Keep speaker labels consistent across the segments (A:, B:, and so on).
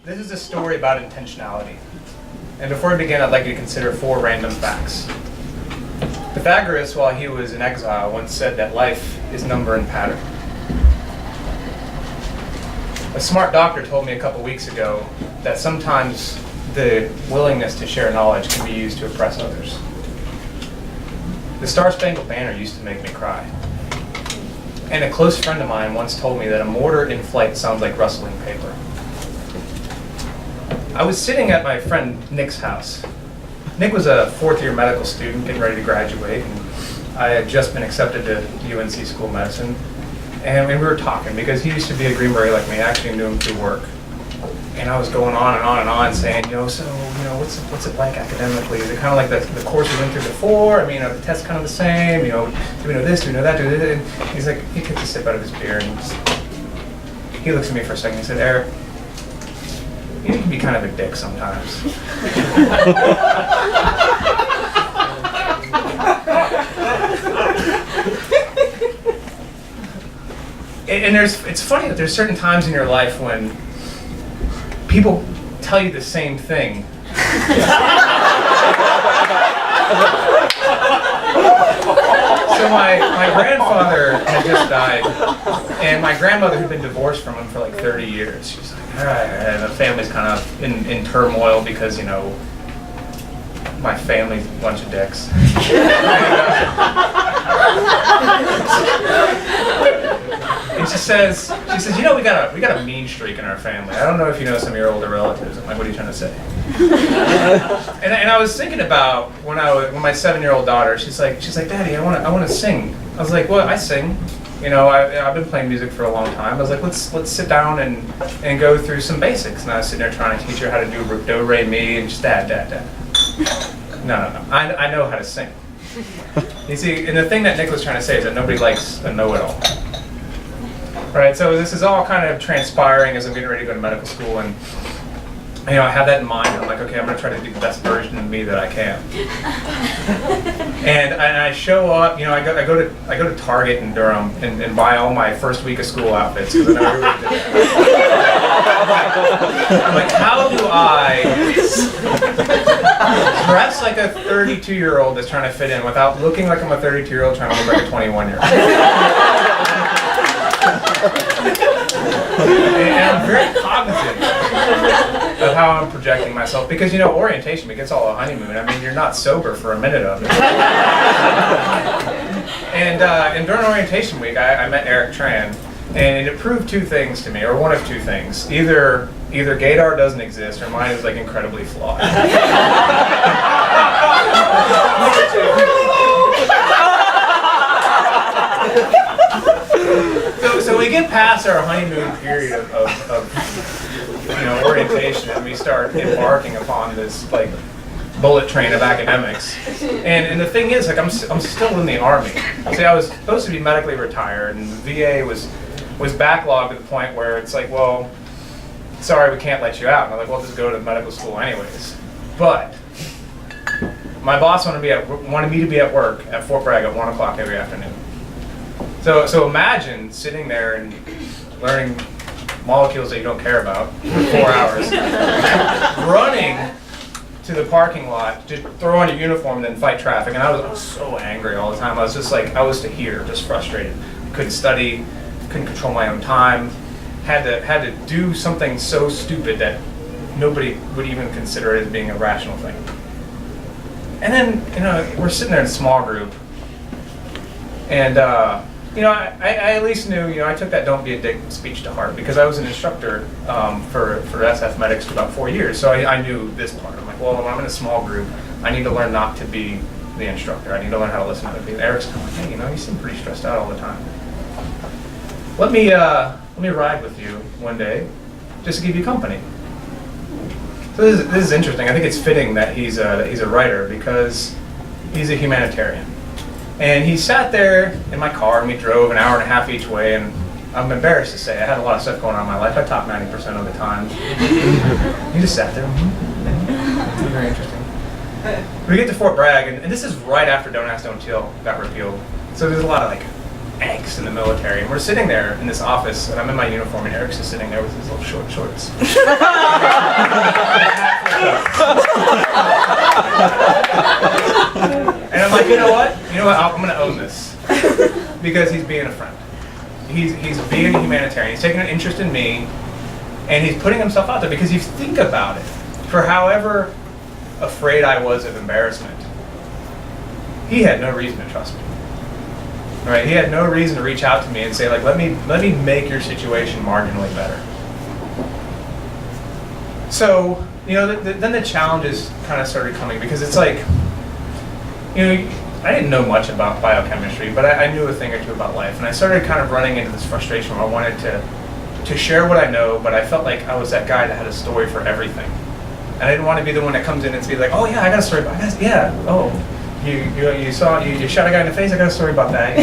A: This is a story about intentionality. And before we begin, I'd like you to consider 4 random facts. Pythagoras, while he was in exile, once said that life is number and pattern. A smart doctor told me a couple weeks ago that sometimes the willingness to share knowledge can be used to oppress others. The Star-Spangled Banner used to make me cry. And a close friend of mine once told me that a mortar in flight sounds like rustling paper. I was sitting at my friend Nick's house. Nick was a 4th-year medical student getting ready to graduate, and I had just been accepted to UNC School of Medicine. And we were talking because he used to be a Green Beret like me. I actually knew him through work. And I was going on and on and on saying, what's it like academically? Is it kind of like the course we went through before? I mean, the test's kind of the same. Do we know this? Do we know that? Do we know that? And he's like, he takes a sip out of his beer and he looks at me for a second. He said, Eric, you can be kind of a dick sometimes. And it's funny that there's certain times in your life when people tell you the same thing. So my grandfather had just died, and my grandmother had been divorced from him for like 30 years. She was like, all right, and the family's kind of in turmoil because, my family's a bunch of dicks. And she says, we got a mean streak in our family. I don't know if you know some of your older relatives. I'm like, what are you trying to say? and I was thinking about when my 7-year-old daughter, she's like, Daddy, I want to sing. I was like, well, I sing. I've been playing music for a long time. I was like, let's sit down and go through some basics. And I was sitting there trying to teach her how to do do, re, mi, and just dad. No. I know how to sing. You see, and the thing that Nick was trying to say is that nobody likes a know-it-all. Right, so this is all kind of transpiring as I'm getting ready to go to medical school, and I have that in mind. I'm like, okay, I'm going to try to do the best version of me that I can. And I show up. I go to Target in Durham and buy all my first week of school outfits because I know everybody did that. I'm like, how do I dress like a 32-year-old that's trying to fit in without looking like I'm a 32-year-old trying to look like a 21-year-old? And I'm very cognizant of how I'm projecting myself because orientation gets all a honeymoon. I mean, you're not sober for a minute of it. And during orientation week, I met Eric Strand, and it proved 2 things to me, or one of 2 things: either gaydar doesn't exist, or mine is like incredibly flawed. So we get past our honeymoon period of orientation, and we start embarking upon this like bullet train of academics. And the thing is, like, I'm still in the Army. See, I was supposed to be medically retired, and the VA was backlogged to the point where it's like, well, sorry, we can't let you out. And I'm like, well, just go to medical school anyways. But my boss wanted me to be at work at Fort Bragg at 1 o'clock every afternoon. So imagine sitting there and learning molecules that you don't care about for 4 hours, running to the parking lot, just throw on your uniform and then fight traffic. And I was so angry all the time. I was just like, I was to here, just frustrated. Couldn't study, couldn't control my own time, had to do something so stupid that nobody would even consider it as being a rational thing. And then, we're sitting there in a small group, and I at least knew, I took that "don't be a dick" speech to heart because I was an instructor for SF Medics for about 4 years, so I knew this part. I'm like, well, when I'm in a small group, I need to learn not to be the instructor. I need to learn how to listen to other people. Eric's kind of like, hey, you seem pretty stressed out all the time. Let me ride with you one day, just to give you company. So this is interesting. I think it's fitting that he's a writer because he's a humanitarian. And he sat there in my car, and we drove an hour and a half each way, and I'm embarrassed to say I had a lot of stuff going on in my life. I talked 90% of the time. He just sat there. Very interesting. We get to Fort Bragg, and this is right after Don't Ask, Don't Tell got repealed. So there's a lot of angst in the military. And we're sitting there in this office, and I'm in my uniform, and Eric's just sitting there with his little short shorts. And I'm like, you know what? I'm going to own this. Because he's being a friend. He's being a humanitarian. He's taking an interest in me, and he's putting himself out there. Because you think about it, for however afraid I was of embarrassment, he had no reason to trust me. Right? He had no reason to reach out to me and say, like, let me make your situation marginally better. So, then the challenges kind of started coming, because it's like, I didn't know much about biochemistry, but I knew a thing or two about life. And I started kind of running into this frustration where I wanted to share what I know, but I felt like I was that guy that had a story for everything. And I didn't want to be the one that comes in and be like, oh yeah, I got a story about that. Yeah, oh, you shot a guy in the face, I got a story about that,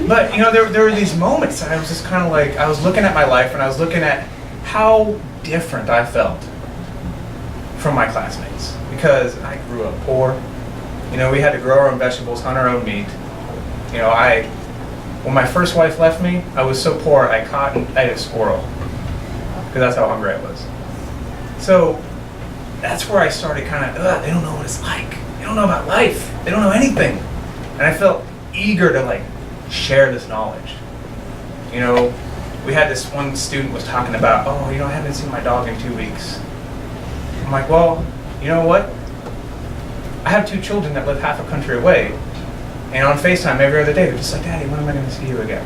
A: But, there were these moments that I was just kind of like, I was looking at my life and I was looking at how different I felt from my classmates. Because I grew up poor. We had to grow our own vegetables, hunt our own meat. When my first wife left me, I was so poor I ate a squirrel. Because that's how hungry I was. So that's where I started kind of, they don't know what it's like. They don't know about life. They don't know anything. And I felt eager to share this knowledge. We had this one student was talking about, I haven't seen my dog in 2 weeks. I'm like, well, you know what? I have 2 children that live half a country away, and on FaceTime every other day, they're just like, Daddy, when am I going to see you again?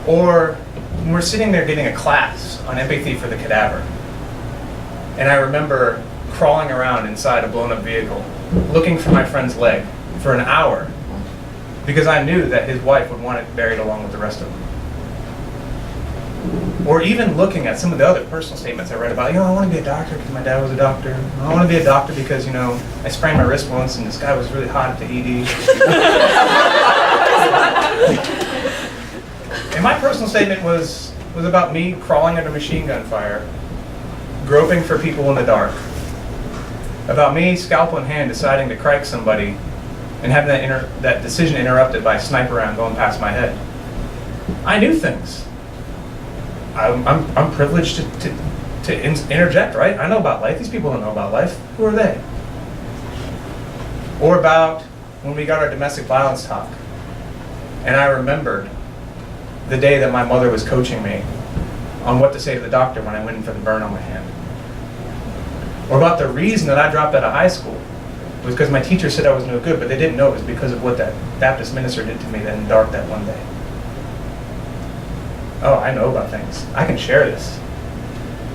A: Or when we're sitting there getting a class on empathy for the cadaver, and I remember crawling around inside a blown up vehicle, looking for my friend's leg for an hour, because I knew that his wife would want it buried along with the rest of them. Or even looking at some of the other personal statements I read about, I want to be a doctor because my dad was a doctor. I want to be a doctor because, I sprained my wrist once and this guy was really hot at the ED. And my personal statement was about me crawling under machine gun fire, groping for people in the dark. About me, scalpel in hand, deciding to crike somebody and having that decision interrupted by a sniper round going past my head. I knew things. I'm privileged to interject, right? I know about life. These people don't know about life. Who are they? Or about when we got our domestic violence talk, and I remembered the day that my mother was coaching me on what to say to the doctor when I went in for the burn on my hand. Or about the reason that I dropped out of high school was because my teacher said I was no good, but they didn't know it was because of what that Baptist minister did to me in the dark that one day. Oh, I know about things. I can share this.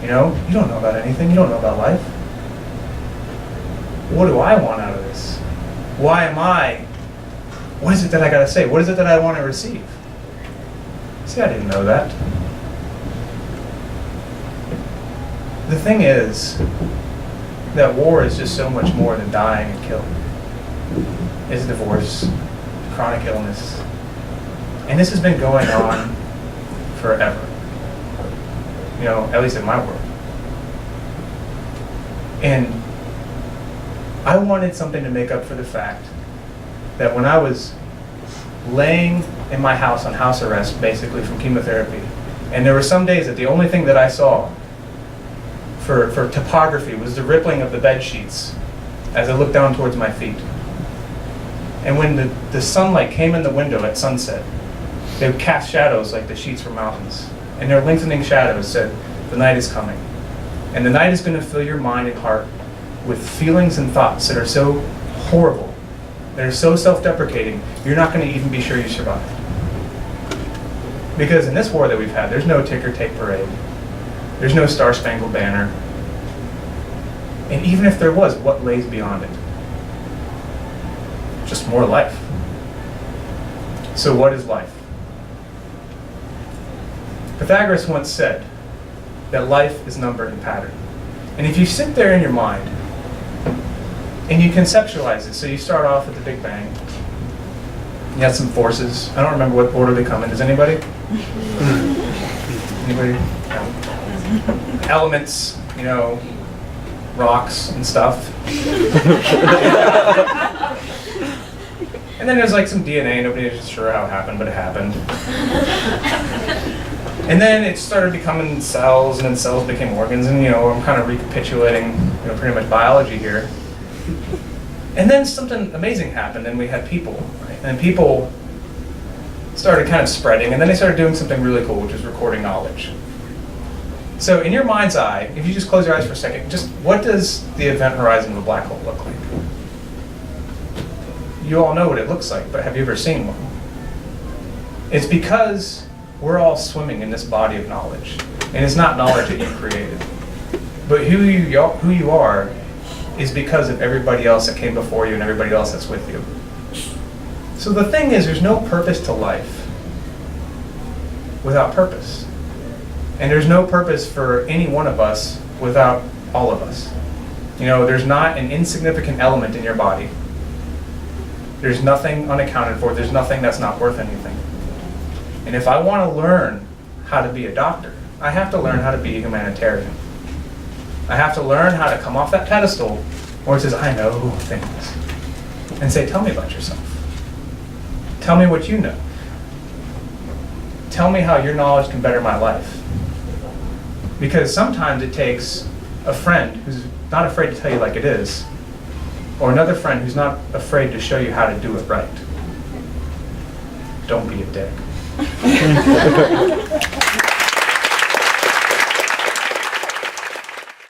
A: You don't know about anything. You don't know about life. What do I want out of this? Why am I? What is it that I gotta say? What is it that I want to receive? See, I didn't know that. The thing is that war is just so much more than dying and killing. It's divorce, chronic illness. And this has been going on forever. At least in my world. And I wanted something to make up for the fact that when I was laying in my house on house arrest, basically from chemotherapy, and there were some days that the only thing that I saw for topography was the rippling of the bed sheets as I looked down towards my feet. And when the sunlight came in the window at sunset, they would cast shadows like the sheets from mountains. And their lengthening shadows said, the night is coming. And the night is going to fill your mind and heart with feelings and thoughts that are so horrible, that are so self-deprecating, you're not going to even be sure you survived. Because in this war that we've had, there's no ticker tape parade. There's no Star-Spangled Banner. And even if there was, what lays beyond it? Just more life. So what is life? Pythagoras once said that life is number and pattern. And if you sit there in your mind and you conceptualize it, so you start off with the Big Bang, you have some forces. I don't remember what order they come in. Does anybody? Anybody? No. Elements, rocks and stuff. And then there's like some DNA, nobody was sure how it happened, but it happened. And then it started becoming cells, and then cells became organs, and I'm kind of recapitulating pretty much biology here. And then something amazing happened, and we had people, right? And people started kind of spreading, and then they started doing something really cool, which is recording knowledge. So in your mind's eye, if you just close your eyes for a second, just what does the event horizon of a black hole look like? You all know what it looks like, but have you ever seen one? It's because we're all swimming in this body of knowledge. And it's not knowledge that you created. But who you are is because of everybody else that came before you and everybody else that's with you. So the thing is, there's no purpose to life without purpose. And there's no purpose for any one of us without all of us. There's not an insignificant element in your body. There's nothing unaccounted for. There's nothing that's not worth anything. And if I want to learn how to be a doctor, I have to learn how to be a humanitarian. I have to learn how to come off that pedestal where it says, I know things. And say, tell me about yourself. Tell me what you know. Tell me how your knowledge can better my life. Because sometimes it takes a friend who's not afraid to tell you like it is, or another friend who's not afraid to show you how to do it right. Don't be a dick.